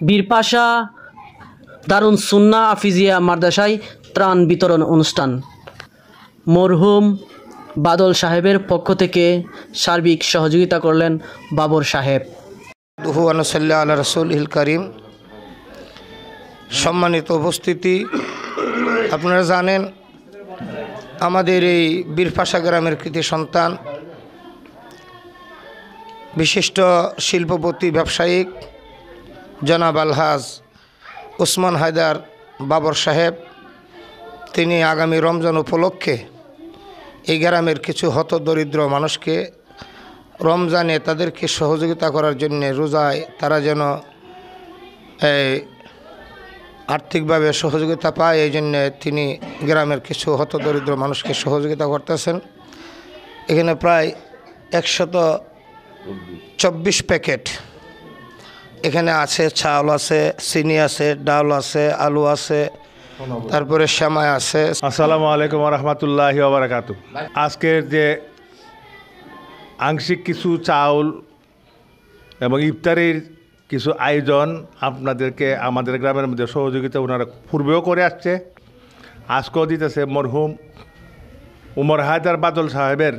বীরপাশা দারুন সুন্নাহ আফিজিয়া মাদ্রাসায় ত্রাণ বিতরণ অনুষ্ঠান। মরহুম বাদল সাহেবের পক্ষ থেকে সার্বিক সহযোগিতা করলেন বাবর সাহেব। আলা রাসূলিল কারীম। সম্মানিত উপস্থিতি, আপনারা জানেন আমাদের এই বীরপাশা গ্রামের কৃতি সন্তান বিশিষ্ট শিল্পপতি ব্যবসায়িক জনাব আলহাজ ওসমান হায়দার বাবর সাহেব, তিনি আগামী রমজান উপলক্ষে এই গ্রামের কিছু হতদরিদ্র মানুষকে রমজানে তাদেরকে সহযোগিতা করার জন্য, রোজায় তারা যেন আর্থিকভাবে সহযোগিতা পায়, এই জন্যে তিনি গ্রামের কিছু হতদরিদ্র মানুষকে সহযোগিতা করতেছেন। এখানে প্রায় 124 প্যাকেট এখানে আছে, চাউল আছে, চিনি আছে, ডাল আছে, আলু আছে, তারপরে সেমাই আছে। আসসালামু আলাইকুম ওয়া রাহমাতুল্লাহি ওয়া বারাকাতুহু। আজকের যে আংশিক কিছু চাউল এবং ইফতারির কিছু আয়োজন আপনাদেরকে আমাদের গ্রামের মধ্যে সহযোগিতা ওনারা পূর্বেও করে আসছে, আজকেও দিতেছে। মরহুম উমর হায়দার বাদল সাহেবের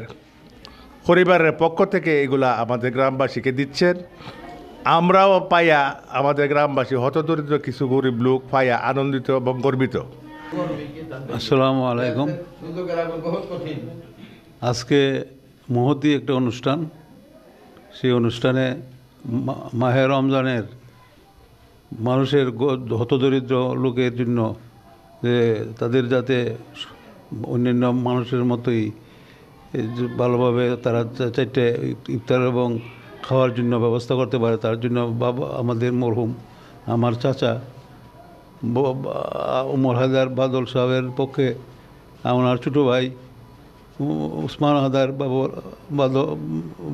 পরিবারের পক্ষ থেকে এগুলা আমাদের গ্রামবাসীকে দিচ্ছেন। আমরাও পাইয়া, আমাদের গ্রামবাসী হতদরিদ্র কিছু গরিব লোক পাইয়া আনন্দিত এবং গর্বিত। আসসালামু আলাইকুম। আজকে মহতী একটা অনুষ্ঠান, সেই অনুষ্ঠানে মাহে রমজানের মানুষের হতদরিদ্র লোকের জন্য যে তাদের যাতে অন্যান্য মানুষের মতোই ভালোভাবে তারা চাইতে ইফতার এবং খাওয়ার জন্য ব্যবস্থা করতে পারে, তার জন্য আমাদের মরহুম আমার চাচা উমর হায়দার বাদল সাহেবের পক্ষে আমার ছোটো ভাই ওসমান হায়দার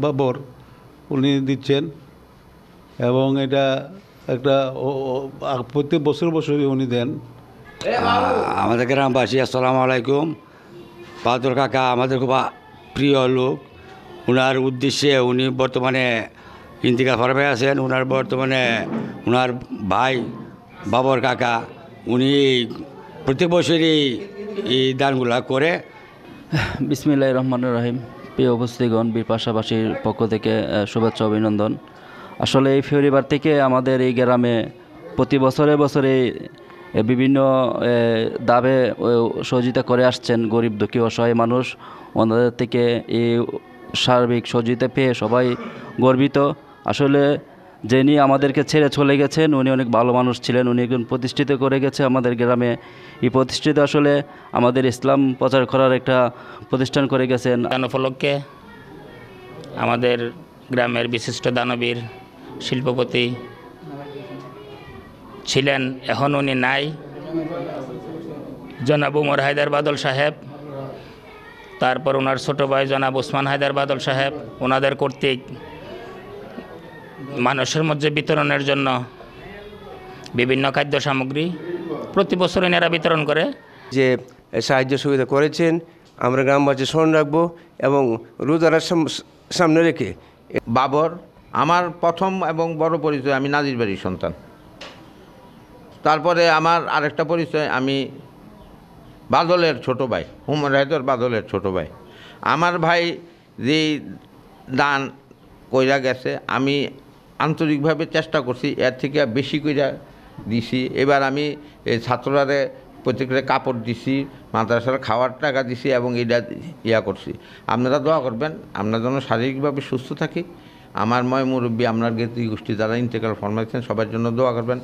বাবর উনি দিচ্ছেন। এবং এটা একটা প্রত্যেক বছরই উনি দেন। আমাদের গ্রামবাসী আসসালামু আলাইকুম। বাদল কাকা আমাদের খুব প্রিয় লোক। ওনার উদ্দেশ্যে উনি বর্তমানে ইন্তিকাল ফরমে আছেন। বর্তমানে ওনার ভাই বাবর কাকা উনি প্রত্যেক বছরই এই দানগুলা করে। বিসমিল্লাহির রহমানির রহিম। প্রিয় উপস্থিতিগণ, বীরপাশাবাসীর পক্ষ থেকে শুভেচ্ছা অভিনন্দন। আসলে এই ফেব্রুয়ারি থেকে আমাদের এই গ্রামে প্রতি বছরে বিভিন্ন দাবে সহযোগিতা করে আসছেন গরিব দুঃখী অসহায় মানুষ। ওনাদের থেকে এই সার্বিক সহযোগিতা পেয়ে সবাই গর্বিত। আসলে যিনি আমাদেরকে ছেড়ে চলে গেছেন উনি অনেক ভালো মানুষ ছিলেন, উনি একজন প্রতিষ্ঠিত করে গেছে আমাদের গ্রামে। এই প্রতিষ্ঠিত আসলে আমাদের ইসলাম প্রচার করার একটা প্রতিষ্ঠান করে গেছেন। দান উপলক্ষে আমাদের গ্রামের বিশিষ্ট দানবীর শিল্পপতি ছিলেন, এখন উনি নাই, জনাব উমর হায়দার বাদল সাহেব, তারপর ওনার ছোটো ভাই জনাব ওসমান হায়দার বাদল সাহেব, ওনাদের কর্তৃক মানুষের মধ্যে বিতরণের জন্য বিভিন্ন খাদ্য সামগ্রী প্রতি বছর এনারা বিতরণ করে। যে সাহায্য সুবিধা করেছেন আমরা গ্রামবাসী স্মরণ রাখবো এবং রোজার সামনে রেখে। বাবর আমার প্রথম এবং বড় পরিচয়, আমি নাজির বাড়ির সন্তান। তারপরে আমার আরেকটা পরিচয়, আমি বাদলের ছোট ভাই, উমর হায়দার বাদলের ছোট ভাই। আমার ভাই যে দান কইরা গেছে, আমি আন্তরিকভাবে চেষ্টা করছি এর থেকে বেশি কইরা দিছি। এবার আমি ছাত্ররারে প্রত্যেকটা কাপড় দিছি, মাদ্রাসার খাওয়ার টাকা দিছি এবং এটা করছি। আপনারা দোয়া করবেন আমরা যেন শারীরিকভাবে সুস্থ থাকি। আমার মুরব্বী, আপনার জ্ঞাতি গোষ্ঠী যারা ইন্তেকাল ফরমাইছেন সবার জন্য দোয়া করবেন।